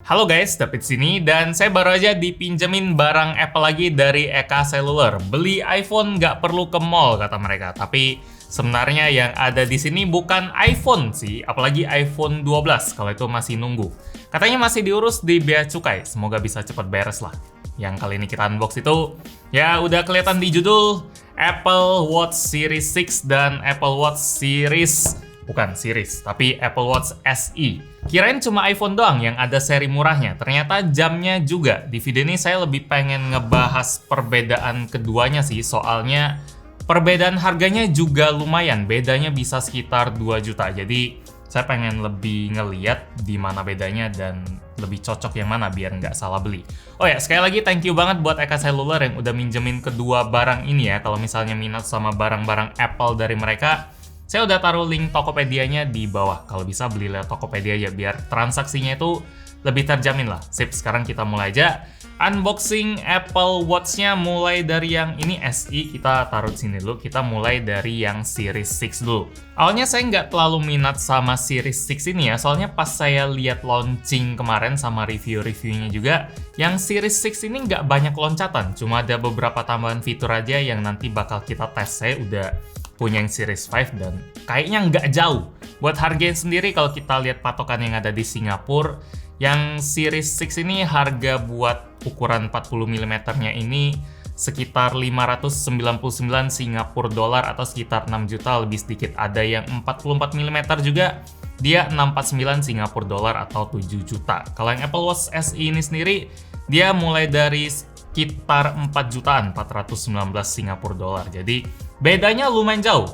Halo guys, David sini dan saya baru aja dipinjemin barang Apple lagi dari Eka Cellular. Beli iPhone nggak perlu ke mall kata mereka, tapi sebenarnya yang ada di sini bukan iPhone sih, apalagi iPhone 12 kalau itu masih nunggu. Katanya masih diurus di Bea Cukai, semoga bisa cepat beres lah. Yang kali ini kita unbox itu, ya udah kelihatan di judul Apple Watch Series 6 dan Apple Watch Series bukan series, tapi Apple Watch SE. Kirain cuma iPhone doang yang ada seri murahnya, ternyata jamnya juga. Di video ini saya lebih pengen ngebahas perbedaan keduanya sih, soalnya perbedaan harganya juga lumayan, bedanya bisa sekitar 2 juta. Jadi saya pengen lebih ngeliat di mana bedanya dan lebih cocok yang mana biar nggak salah beli. Oh ya, sekali lagi thank you banget buat Eka Cellular yang udah minjemin kedua barang ini ya. Kalau misalnya minat sama barang-barang Apple dari mereka, saya udah taruh link Tokopedia-nya di bawah. Kalau bisa beli lewat Tokopedia ya biar transaksinya itu lebih terjamin lah. Sip, sekarang kita mulai aja. Unboxing Apple Watch-nya mulai dari yang ini SE, kita taruh di sini dulu. Kita mulai dari yang Series 6 dulu. Awalnya saya nggak terlalu minat sama Series 6 ini ya, soalnya pas saya lihat launching kemarin sama review-reviewnya juga, yang Series 6 ini nggak banyak loncatan. Cuma ada beberapa tambahan fitur aja yang nanti bakal kita tes. Saya udah punya yang Series 5 dan kayaknya nggak jauh. Buat harganya sendiri kalau kita lihat patokan yang ada di Singapura, yang Series 6 ini harga buat ukuran 40 mm-nya ini sekitar 599 Singapura dolar atau sekitar 6 juta lebih sedikit. Ada yang 44 mm juga, dia 649 Singapura dolar atau 7 juta. Kalau yang Apple Watch SE ini sendiri, dia mulai dari sekitar 4 jutaan, 419 Singapura dolar. Jadi bedanya lumayan jauh.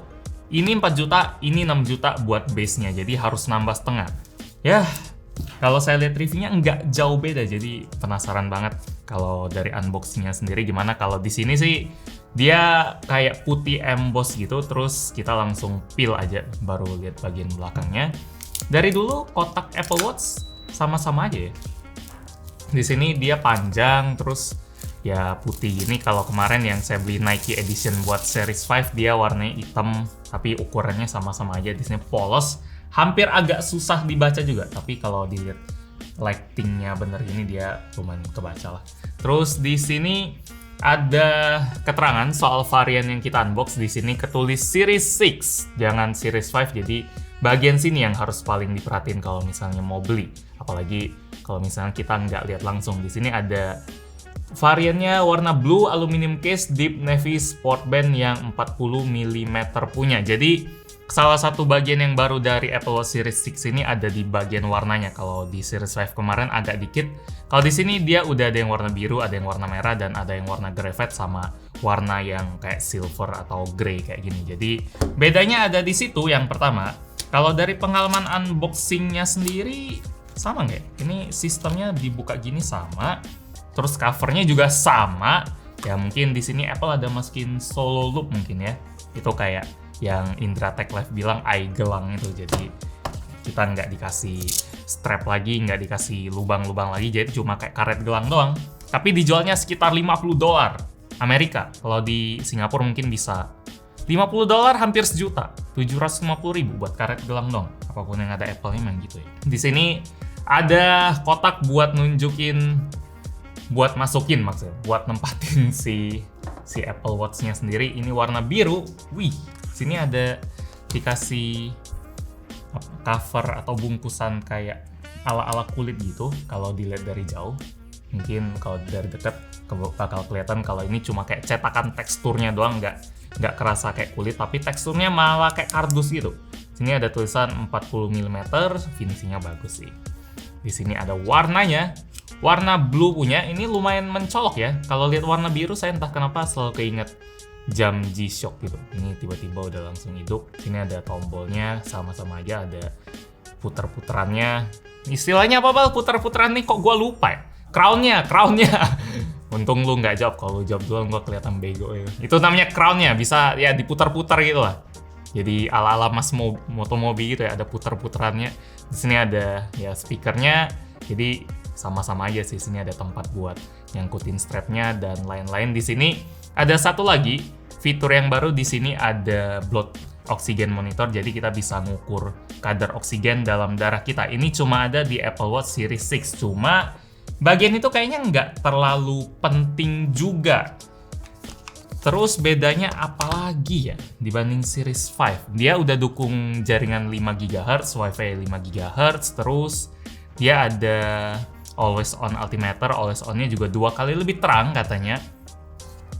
Ini 4 juta, ini 6 juta buat base-nya. Jadi harus nambah setengah. Ya, kalau saya lihat reviewnya nggak jauh beda. Jadi penasaran banget kalau dari unboxing-nya sendiri gimana. Kalau di sini sih dia kayak putih emboss gitu. Terus kita langsung peel aja baru lihat bagian belakangnya. Dari dulu kotak Apple Watch sama-sama aja ya. Di sini dia panjang terus ya putih gini. Kalau kemarin yang saya beli Nike Edition buat Series 5 dia warnanya hitam tapi ukurannya sama-sama aja. Di sini polos, hampir agak susah dibaca juga. Tapi kalau dilihat lightingnya bener gini dia lumayan kebaca lah. Terus di sini ada keterangan soal varian yang kita unbox. Di sini ketulis Series 6, jangan Series 5. Jadi bagian sini yang harus paling diperhatiin kalau misalnya mau beli. Apalagi kalau misalnya kita nggak lihat langsung. Di sini ada variannya warna blue aluminium case deep navy sport band yang 40 mm punya. Jadi salah satu bagian yang baru dari Apple Watch Series 6 ini ada di bagian warnanya. Kalau di Series 5 kemarin agak dikit. Kalau di sini dia udah ada yang warna biru, ada yang warna merah, dan ada yang warna graphite sama warna yang kayak silver atau grey kayak gini. Jadi bedanya ada di situ yang pertama. Kalau dari pengalaman unboxingnya sendiri sama nggak? Ini sistemnya dibuka gini sama. Terus covernya juga sama. Ya mungkin di sini Apple ada masukin solo loop mungkin ya. Itu kayak yang Indra Tech Live bilang eye gelang itu. Jadi kita nggak dikasih strap lagi, nggak dikasih lubang-lubang lagi. Jadi cuma kayak karet gelang doang. Tapi dijualnya sekitar 50 dolar Amerika. Kalau di Singapura mungkin bisa 50 dolar hampir sejuta. 750 ribu buat karet gelang dong. Apapun yang ada Apple-nya memang gitu ya. Di sini ada kotak buat nunjukin, buat masukin maksudnya, buat nempatin si Apple Watch-nya sendiri. Ini warna biru. Wih, sini ada dikasih cover atau bungkusan kayak ala-ala kulit gitu. Kalau dilihat dari jauh, mungkin kalau dari dekat bakal kelihatan kalau ini cuma kayak cetakan teksturnya doang, nggak kerasa kayak kulit, tapi teksturnya malah kayak kardus gitu. Sini ada tulisan 40 mm, finishingnya bagus sih. Di sini ada warnanya. Warna blue punya, ini lumayan mencolok ya. Kalau lihat warna biru, saya entah kenapa selalu keinget jam G-Shock gitu. Ini tiba-tiba udah langsung hidup. Sini ada tombolnya, sama-sama aja ada puter-puterannya. Istilahnya apa Bal? Puter-puteran nih kok gue lupa ya? Crown-nya. Untung lu nggak jawab. Kalau lu jawab duluan gue kelihatan bego ya. Itu namanya crown-nya, bisa ya diputar-putar gitu lah. Jadi ala-ala mas motomobil gitu ya, ada puter-puterannya. Di sini ada ya speakernya. Jadi sama-sama aja sih, sini ada tempat buat nyangkutin strapnya dan lain-lain. Di sini ada satu lagi fitur yang baru. Di sini ada oksigen monitor, jadi kita bisa ngukur kadar oksigen dalam darah kita. Ini cuma ada di Apple Watch Series 6, cuma bagian itu kayaknya nggak terlalu penting juga. Terus bedanya apa lagi ya dibanding Series 5? Dia udah dukung jaringan 5 GHz, Wi-Fi 5 GHz, terus dia ada always on altimeter, always on-nya juga 2 kali lebih terang katanya.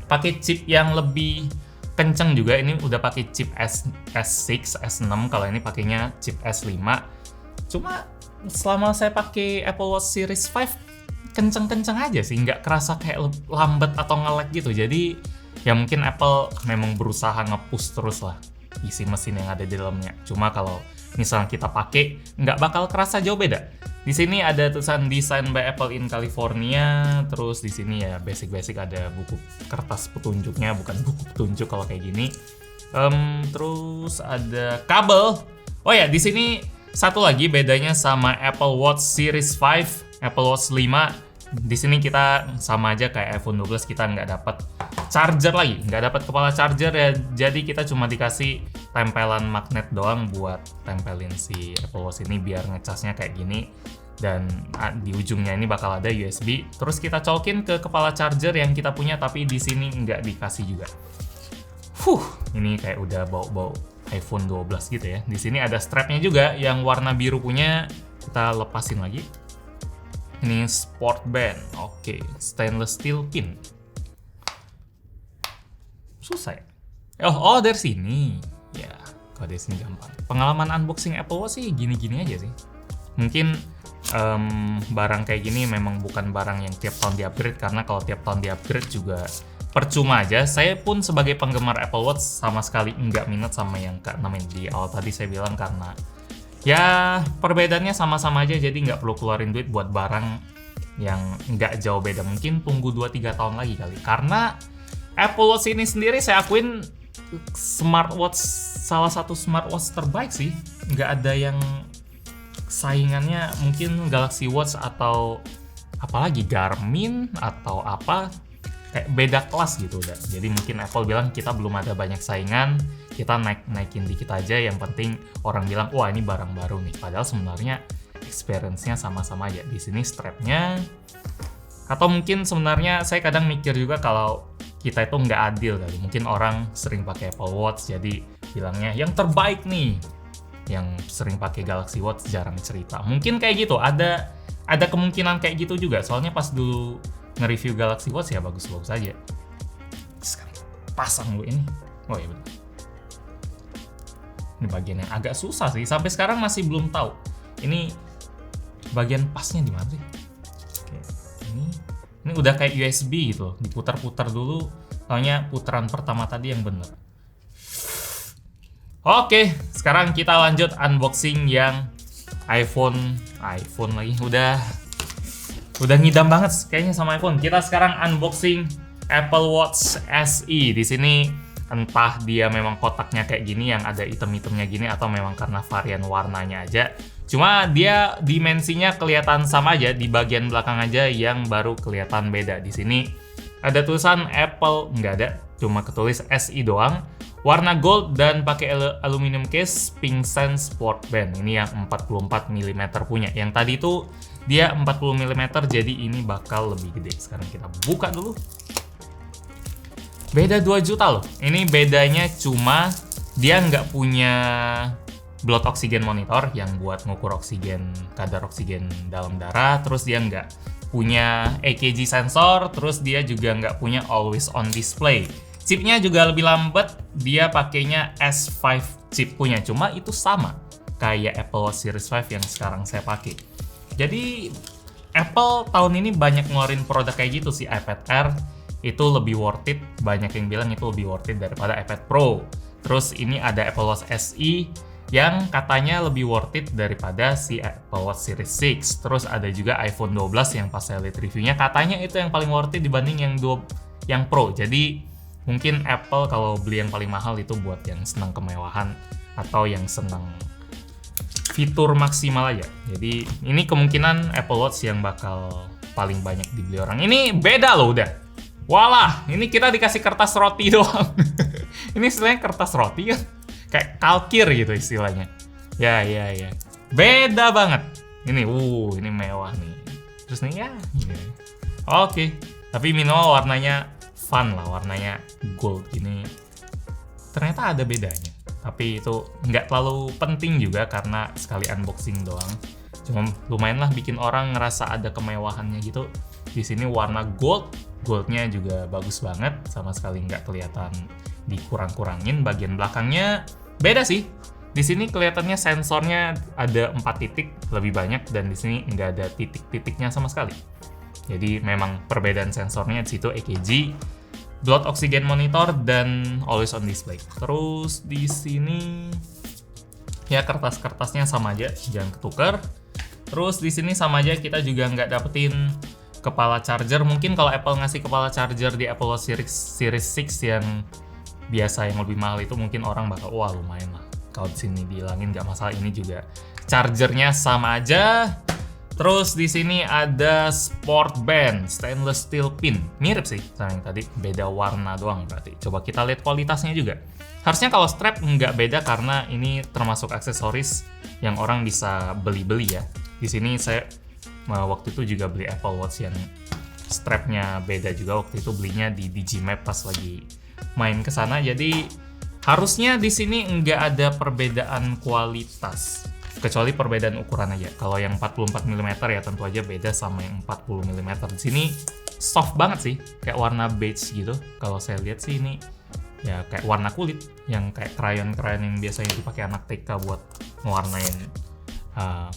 Pakai chip yang lebih kenceng juga, ini udah pakai chip S6, S6, kalau ini pakainya chip S5. Cuma selama saya pakai Apple Watch Series 5, kenceng-kenceng aja sih, nggak kerasa kayak lambat atau nge-lag gitu. Jadi ya mungkin Apple memang berusaha nge-push terus lah isi mesin yang ada di dalamnya. Cuma kalau misalnya kita pakai, nggak bakal kerasa jauh beda. Di sini ada tulisan Design by Apple in California. Terus di sini ya basic-basic ada buku kertas petunjuknya, bukan buku petunjuk kalau kayak gini. Terus ada kabel. Oh ya, di sini satu lagi bedanya sama Apple Watch Series 5, Apple Watch 5. Di sini kita sama aja kayak iPhone 12, kita nggak dapat charger lagi, nggak dapat kepala charger ya. Jadi kita cuma dikasih tempelan magnet doang buat tempelin si Apple Watch ini biar ngecasnya kayak gini. Dan di ujungnya ini bakal ada USB. Terus kita colokin ke kepala charger yang kita punya, tapi di sini nggak dikasih juga. Ini kayak udah bau-bau iPhone 12 gitu ya. Di sini ada strapnya juga yang warna biru punya. Kita lepasin lagi. Ini sport band, oke, stainless steel pin. Susah ya? Oh dari sini. Ya, kalau dari sini gampang. Pengalaman unboxing Apple Watch sih gini-gini aja sih. Mungkin barang kayak gini memang bukan barang yang tiap tahun di-upgrade, karena kalau tiap tahun di-upgrade juga percuma aja. Saya pun sebagai penggemar Apple Watch sama sekali nggak minat sama yang ke-6 ini. Di awal tadi saya bilang karena ya perbedaannya sama-sama aja, jadi nggak perlu keluarin duit buat barang yang nggak jauh beda. Mungkin tunggu 2-3 tahun lagi kali. Karena Apple Watch ini sendiri saya akuin smartwatch, salah satu smartwatch terbaik sih. Nggak ada yang saingannya, mungkin Galaxy Watch atau apalagi Garmin atau apa, kayak beda kelas gitu udah. Jadi mungkin Apple bilang kita belum ada banyak saingan, kita naikin dikit aja, yang penting orang bilang wah ini barang baru nih. Padahal sebenarnya experience-nya sama-sama aja. Di sini strap-nya, atau mungkin sebenarnya saya kadang mikir juga kalau kita itu nggak adil kali. Mungkin orang sering pakai Apple Watch jadi bilangnya yang terbaik nih, yang sering pakai Galaxy Watch jarang cerita. Mungkin kayak gitu, ada kemungkinan kayak gitu juga. Soalnya pas dulu nge-review Galaxy Watch ya bagus-bagus aja. Sekarang pasang dulu ini. Oh iya betul. Ini bagian yang agak susah sih. Sampai sekarang masih belum tahu. Ini bagian pasnya di mana sih? Oke, ini udah kayak USB gitu. Diputar-putar dulu. Soalnya putaran pertama tadi yang bener. Oke, sekarang kita lanjut unboxing yang iPhone lagi. Udah ngidam banget kayaknya sama iPhone. Kita sekarang unboxing Apple Watch SE. Di sini entah dia memang kotaknya kayak gini yang ada item-itemnya gini atau memang karena varian warnanya aja. Cuma dia dimensinya kelihatan sama aja, di bagian belakang aja yang baru kelihatan beda. Di sini ada tulisan Apple, nggak ada, cuma ketulis SE doang. Warna gold dan pakai aluminium case, Pink Sense Sport Band. Ini yang 44 mm punya. Yang tadi itu dia 40 mm, jadi ini bakal lebih gede. Sekarang kita buka dulu. Beda 2 juta loh. Ini bedanya cuma dia nggak punya blood oxygen monitor yang buat ngukur oksigen, kadar oksigen dalam darah. Terus dia nggak punya EKG sensor. Terus dia juga nggak punya always on display. Chipnya juga lebih lambat, dia pakainya S5 chip punya, cuma itu sama kayak Apple Watch Series 5 yang sekarang saya pakai. Jadi Apple tahun ini banyak ngeluarin produk kayak gitu sih. iPad Air itu lebih worth it, banyak yang bilang itu lebih worth it daripada iPad Pro. Terus ini ada Apple Watch SE yang katanya lebih worth it daripada si Apple Watch Series 6. Terus ada juga iPhone 12 yang pas saya lihat reviewnya katanya itu yang paling worth it dibanding yang Pro. Jadi mungkin Apple kalau beli yang paling mahal itu buat yang senang kemewahan atau yang senang fitur maksimal aja. Jadi ini kemungkinan Apple Watch yang bakal paling banyak dibeli orang. Ini beda loh udah. Walah, ini kita dikasih kertas roti doang. Ini istilahnya kertas roti kan? kayak kalkir gitu istilahnya. Ya. Beda banget. Ini mewah nih. Terus nih ya. Oke. Tapi minimal warnanya fun lah, warnanya gold ini. Ternyata ada bedanya. Tapi itu nggak terlalu penting juga karena sekali unboxing doang. Cuma lumayan lah bikin orang ngerasa ada kemewahannya gitu. Di sini warna goldnya juga bagus banget, sama sekali nggak kelihatan dikurang-kurangin. Bagian belakangnya beda sih. Di sini kelihatannya sensornya ada 4 titik lebih banyak, dan di sini nggak ada titik-titiknya sama sekali. Jadi memang perbedaan sensornya di situ EKG, blood oxygen monitor, dan always on display. Terus di sini ya kertas-kertasnya sama aja, jangan ketukar. Terus di sini sama aja, kita juga nggak dapetin kepala charger. Mungkin kalau Apple ngasih kepala charger di Apple Watch Series 6 yang biasa yang lebih mahal itu, mungkin orang bakal wah lumayan lah. Kalau di sini bilangin nggak masalah, ini juga chargernya sama aja. Terus di sini ada sport band stainless steel pin, mirip sih sama yang tadi, beda warna doang berarti. Coba kita lihat kualitasnya juga. Harusnya kalau strap nggak beda karena ini termasuk aksesoris yang orang bisa beli-beli ya. Di sini saya waktu itu juga beli Apple Watch yang strapnya beda juga, waktu itu belinya di Digimap pas lagi main ke sana. Jadi harusnya di sini nggak ada perbedaan kualitas, kecuali perbedaan ukuran aja. Kalau yang 44 mm ya tentu aja beda sama yang 40 mm. Di sini soft banget sih, kayak warna beige gitu. Kalau saya lihat sih ini ya kayak warna kulit, yang kayak krayon-krayon yang biasanya dipakai anak TK buat mewarnain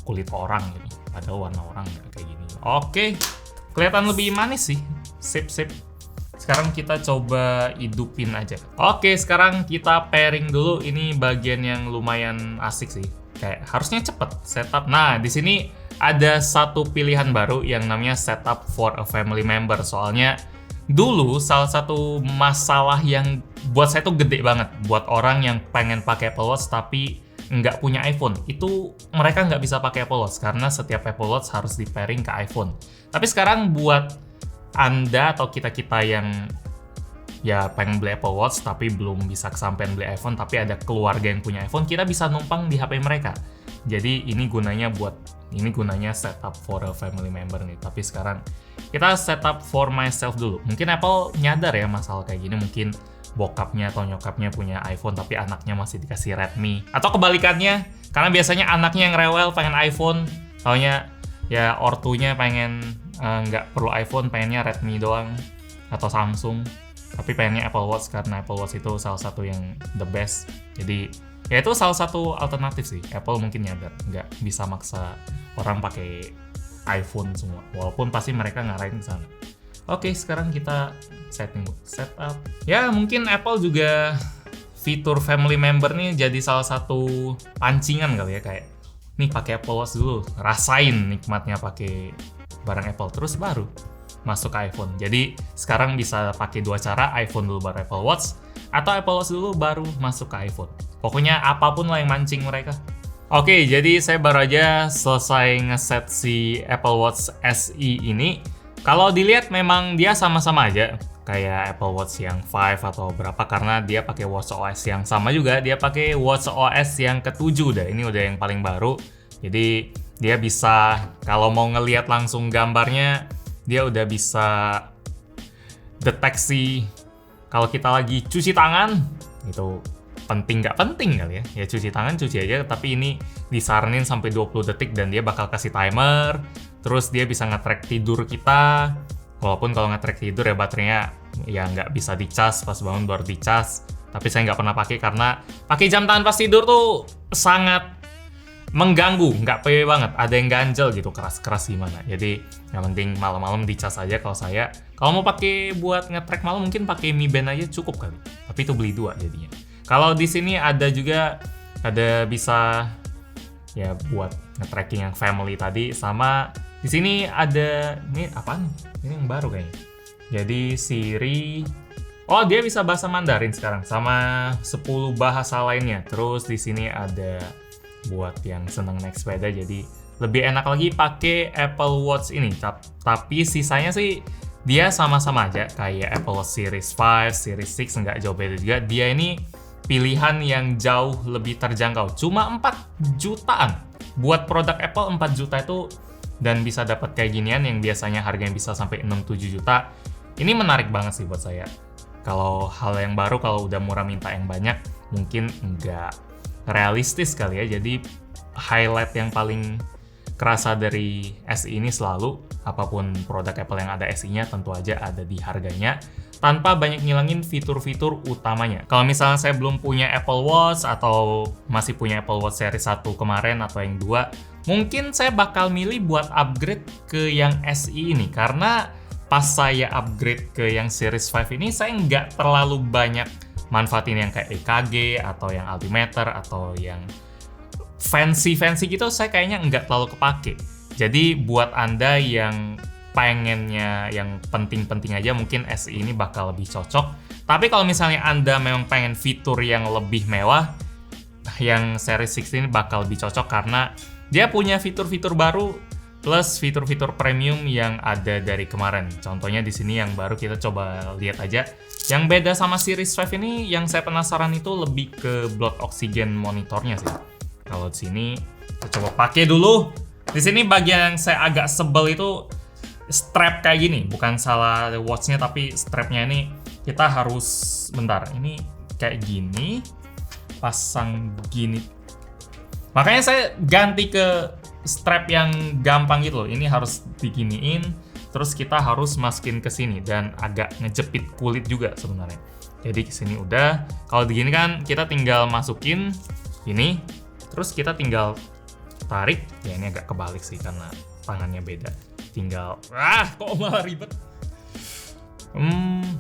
kulit orang gitu. Padahal warna orang nggak kayak gini. Oke, kelihatan lebih manis sih. Sip. Sekarang kita coba hidupin aja. Oke, sekarang kita pairing dulu. Ini bagian yang lumayan asik sih. Kayak harusnya cepet setup. Nah, di sini ada satu pilihan baru yang namanya setup for a family member. Soalnya dulu salah satu masalah yang buat saya tuh gede banget buat orang yang pengen pakai Apple Watch tapi nggak punya iPhone, itu mereka nggak bisa pakai Apple Watch karena setiap Apple Watch harus di pairing ke iPhone. Tapi sekarang buat Anda atau kita-kita yang ya pengen beli Apple Watch tapi belum bisa kesampaian beli iPhone, tapi ada keluarga yang punya iPhone, kita bisa numpang di HP mereka. Jadi ini gunanya setup for a family member nih. Tapi sekarang kita setup for myself dulu. Mungkin Apple nyadar ya masalah kayak gini, mungkin bokapnya atau nyokapnya punya iPhone tapi anaknya masih dikasih Redmi, atau kebalikannya, karena biasanya anaknya yang rewel pengen iPhone, soalnya ya ortunya pengen nggak perlu iPhone, pengennya Redmi doang atau Samsung, tapi pengennya Apple Watch karena Apple Watch itu salah satu yang the best. Jadi ya itu salah satu alternatif sih. Apple mungkin nyadar nggak bisa maksa orang pakai iPhone semua, walaupun pasti mereka ngarahin ke sana. Oke, sekarang kita setup. Ya, mungkin Apple juga fitur family member nih jadi salah satu pancingan kali ya, kayak nih pakai Apple Watch dulu, rasain nikmatnya pakai barang Apple, terus baru masuk ke iPhone. Jadi sekarang bisa pakai dua cara, iPhone dulu baru Apple Watch, atau Apple Watch dulu baru masuk ke iPhone. Pokoknya apapun lah yang mancing mereka. Oke, jadi saya baru aja selesai ngeset si Apple Watch SE ini. Kalau dilihat memang dia sama-sama aja kayak Apple Watch yang 5 atau berapa, karena dia pakai watchOS yang sama juga. Dia pakai watchOS yang ke-7 udah. Ini udah yang paling baru. Jadi dia bisa, kalau mau ngelihat langsung gambarnya, dia udah bisa deteksi kalau kita lagi cuci tangan. Itu penting nggak penting kali ya. Ya cuci tangan cuci aja, tapi ini disaranin sampai 20 detik dan dia bakal kasih timer. Terus dia bisa nge-track tidur kita. Walaupun kalau nge-track tidur ya baterainya ya nggak bisa dicas, pas bangun baru dicas. Tapi saya nggak pernah pakai karena pakai jam tangan pas tidur tuh sangat mengganggu, nggak PW banget. Ada yang ganjel gitu, keras-keras gimana. Jadi yang penting malam-malam dicas aja kalau saya. Kalau mau pakai buat nge-track malam mungkin pakai Mi Band aja cukup kali. Tapi itu beli 2 jadinya. Kalau di sini ada juga bisa ya buat nge-tracking yang family tadi, sama di sini ada ini apaan? Ini yang baru kayaknya. Jadi Siri, oh dia bisa bahasa Mandarin sekarang sama 10 bahasa lainnya. Terus di sini ada buat yang seneng naik sepeda, jadi lebih enak lagi pakai Apple Watch ini. Tapi sisanya sih dia sama-sama aja kayak Apple Watch Series 5, Series 6, nggak jauh beda juga. Dia ini pilihan yang jauh lebih terjangkau. Cuma 4 jutaan. Buat produk Apple 4 juta itu dan bisa dapat kayak ginian yang biasanya harganya bisa sampai 6-7 juta. Ini menarik banget sih buat saya. Kalau hal yang baru, kalau udah murah minta yang banyak, mungkin nggak realistis kali ya. Jadi highlight yang paling kerasa dari SE ini selalu, apapun produk Apple yang ada SE-nya tentu aja ada di harganya, tanpa banyak ngilangin fitur-fitur utamanya. Kalau misalnya saya belum punya Apple Watch atau masih punya Apple Watch seri 1 kemarin atau yang 2, mungkin saya bakal milih buat upgrade ke yang SE ini, karena pas saya upgrade ke yang Series 5 ini, saya nggak terlalu banyak manfaatin yang kayak EKG atau yang altimeter atau yang fancy gitu, saya kayaknya nggak terlalu kepake. Jadi buat Anda yang pengennya yang penting-penting aja, mungkin SE ini bakal lebih cocok. Tapi kalau misalnya Anda memang pengen fitur yang lebih mewah, yang Series 6 ini bakal lebih cocok karena dia punya fitur-fitur baru plus fitur-fitur premium yang ada dari kemarin. Contohnya di sini yang baru kita coba lihat aja. Yang beda sama Series 5 ini yang saya penasaran itu lebih ke blood oxygen monitornya sih. Kalau di sini kita coba pakai dulu. Di sini bagian yang saya agak sebel itu strap kayak gini. Bukan salah watch-nya tapi strapnya ini kita harus bentar. Ini kayak gini, pasang gini. Makanya saya ganti ke strap yang gampang gitu loh. Ini harus diginiin, terus kita harus masukin ke sini dan agak ngejepit kulit juga sebenarnya. Jadi ke sini udah. Kalau begini kan kita tinggal masukin ini, terus kita tinggal tarik. Ya ini agak kebalik sih karena tangannya beda. Tinggal kok malah ribet.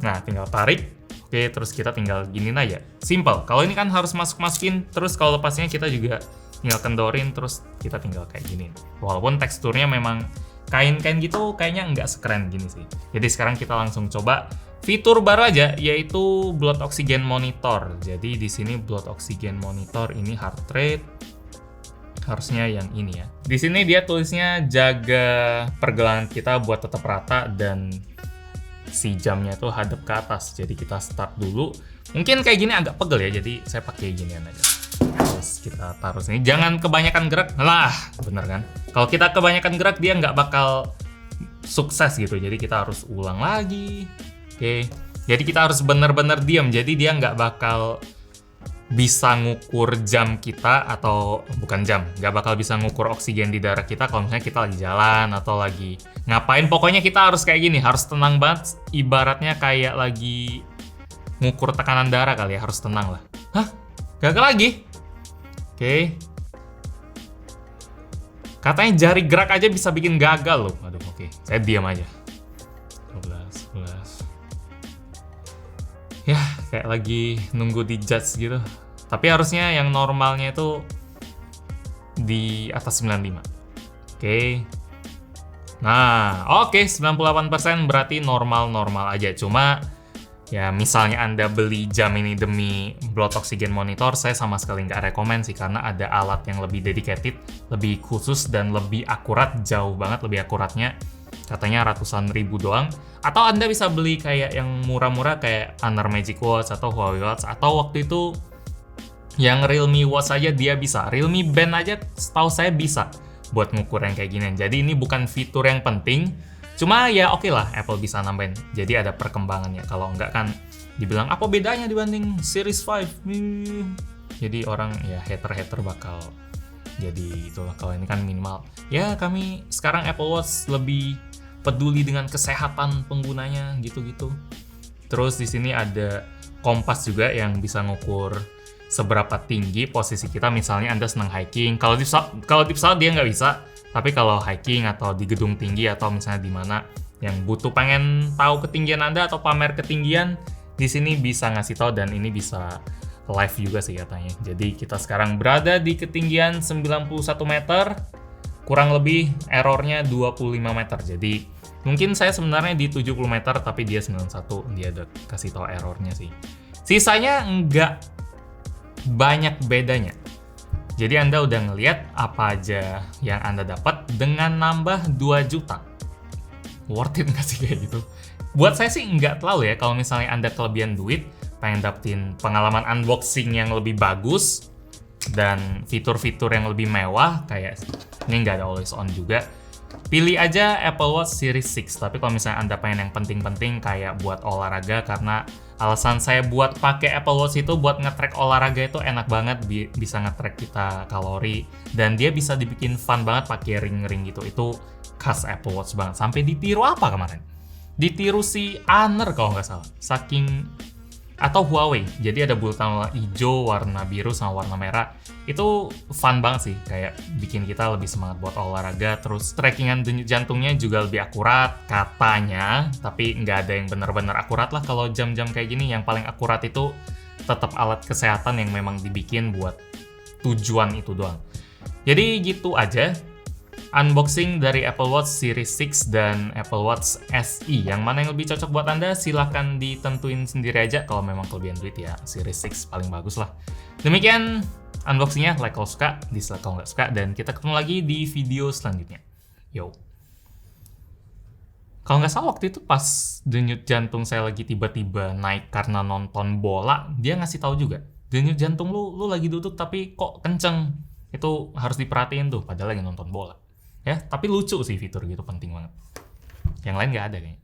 Nah, tinggal tarik. Oke, terus kita tinggal giniin aja. Simple. Kalau ini kan harus masukin, terus kalau lepasnya kita juga tinggal kendorin, terus kita tinggal kayak gini. Walaupun teksturnya memang kain-kain gitu, kayaknya nggak sekeren gini sih. Jadi sekarang kita langsung coba fitur baru aja, yaitu blood oxygen monitor. Jadi di sini blood oxygen monitor ini heart rate, harusnya yang ini ya. Di sini dia tulisnya jaga pergelangan kita buat tetap rata dan si jamnya tuh hadap ke atas. Jadi kita start dulu. Mungkin kayak gini agak pegel ya, jadi saya pakai ginian aja. Terus kita taruh sini. Jangan kebanyakan gerak. Lah, bener kan? Kalau kita kebanyakan gerak dia nggak bakal sukses gitu. Jadi kita harus ulang lagi. Oke. Jadi kita harus bener-bener diam. Jadi dia nggak bakal bisa ngukur jam kita atau bukan jam, nggak bakal bisa ngukur oksigen di darah kita kalau misalnya kita lagi jalan atau lagi ngapain. Pokoknya kita harus kayak gini, harus tenang banget, ibaratnya kayak lagi ngukur tekanan darah kali ya, harus tenang lah. Hah? Gagal lagi? Oke. Katanya jari gerak aja bisa bikin gagal loh. Aduh, oke. Saya diam aja. 12. Ya, kayak lagi nunggu di judge gitu. Tapi harusnya yang normalnya itu di atas 95. Oke. Nah, oke, 98% berarti normal-normal aja. Cuma ya misalnya Anda beli jam ini demi blood oxygen monitor, saya sama sekali nggak rekomen sih, karena ada alat yang lebih dedicated, lebih khusus dan lebih akurat, jauh banget lebih akuratnya. Katanya ratusan ribu doang. Atau Anda bisa beli kayak yang murah-murah kayak Honor Magic Watch atau Huawei Watch, atau waktu itu yang Realme Watch aja dia bisa. Realme Band aja setahu saya bisa buat ngukur yang kayak ginian. Jadi ini bukan fitur yang penting, cuma ya oke lah Apple bisa nambahin. Jadi ada perkembangannya. Kalau enggak kan dibilang apa bedanya dibanding Series 5. Jadi orang ya hater-hater bakal jadi itulah. Kalau ini kan minimal. Ya kami sekarang Apple Watch lebih peduli dengan kesehatan penggunanya gitu-gitu. Terus di sini ada kompas juga yang bisa ngukur seberapa tinggi posisi kita. Misalnya Anda senang hiking, kalau di pesawat dia nggak bisa. Tapi kalau hiking atau di gedung tinggi atau misalnya di mana yang butuh pengen tahu ketinggian Anda atau pamer ketinggian, di sini bisa ngasih tahu dan ini bisa live juga sih katanya. Jadi kita sekarang berada di ketinggian 91 meter, kurang lebih errornya 25 meter. Jadi mungkin saya sebenarnya di 70 meter tapi dia 91, dia udah kasih tahu errornya sih. Sisanya nggak banyak bedanya. Jadi Anda udah ngelihat apa aja yang Anda dapat dengan nambah 2 juta. Worth it nggak sih kayak gitu? Buat saya sih nggak terlalu ya. Kalau misalnya Anda kelebihan duit, pengen dapetin pengalaman unboxing yang lebih bagus dan fitur-fitur yang lebih mewah, kayak ini nggak ada always on juga, pilih aja Apple Watch Series 6. Tapi kalau misalnya Anda pengen yang penting-penting kayak buat olahraga, karena alasan saya buat pakai Apple Watch itu buat nge-track olahraga itu enak banget, bisa nge-track kita kalori, dan dia bisa dibikin fun banget pakai ring-ring gitu. Itu khas Apple Watch banget. Sampai ditiru apa kemarin? Ditiru si Honor kalau nggak salah. Atau Huawei. Jadi ada bulatan warna hijau, warna biru, sama warna merah. Itu fun banget sih, kayak bikin kita lebih semangat buat olahraga. Terus trackingan denyut jantungnya juga lebih akurat katanya, tapi nggak ada yang benar-benar akurat lah kalau jam-jam kayak gini. Yang paling akurat itu tetap alat kesehatan yang memang dibikin buat tujuan itu doang. Jadi gitu aja unboxing dari Apple Watch Series 6 dan Apple Watch SE. Yang mana yang lebih cocok buat Anda, silahkan ditentuin sendiri aja. Kalau memang kelebihan duit ya Series 6 paling bagus lah. Demikian unboxingnya, like kalau suka, dislike kalau nggak suka, dan kita ketemu lagi di video selanjutnya. Yo. Kalau nggak salah waktu itu pas denyut jantung saya lagi tiba-tiba naik karena nonton bola, dia ngasih tahu juga, denyut jantung lu lagi duduk tapi kok kenceng. Itu harus diperhatiin tuh, padahal lagi nonton bola. Ya, tapi lucu sih fitur gitu, penting banget. Yang lain nggak ada kayaknya.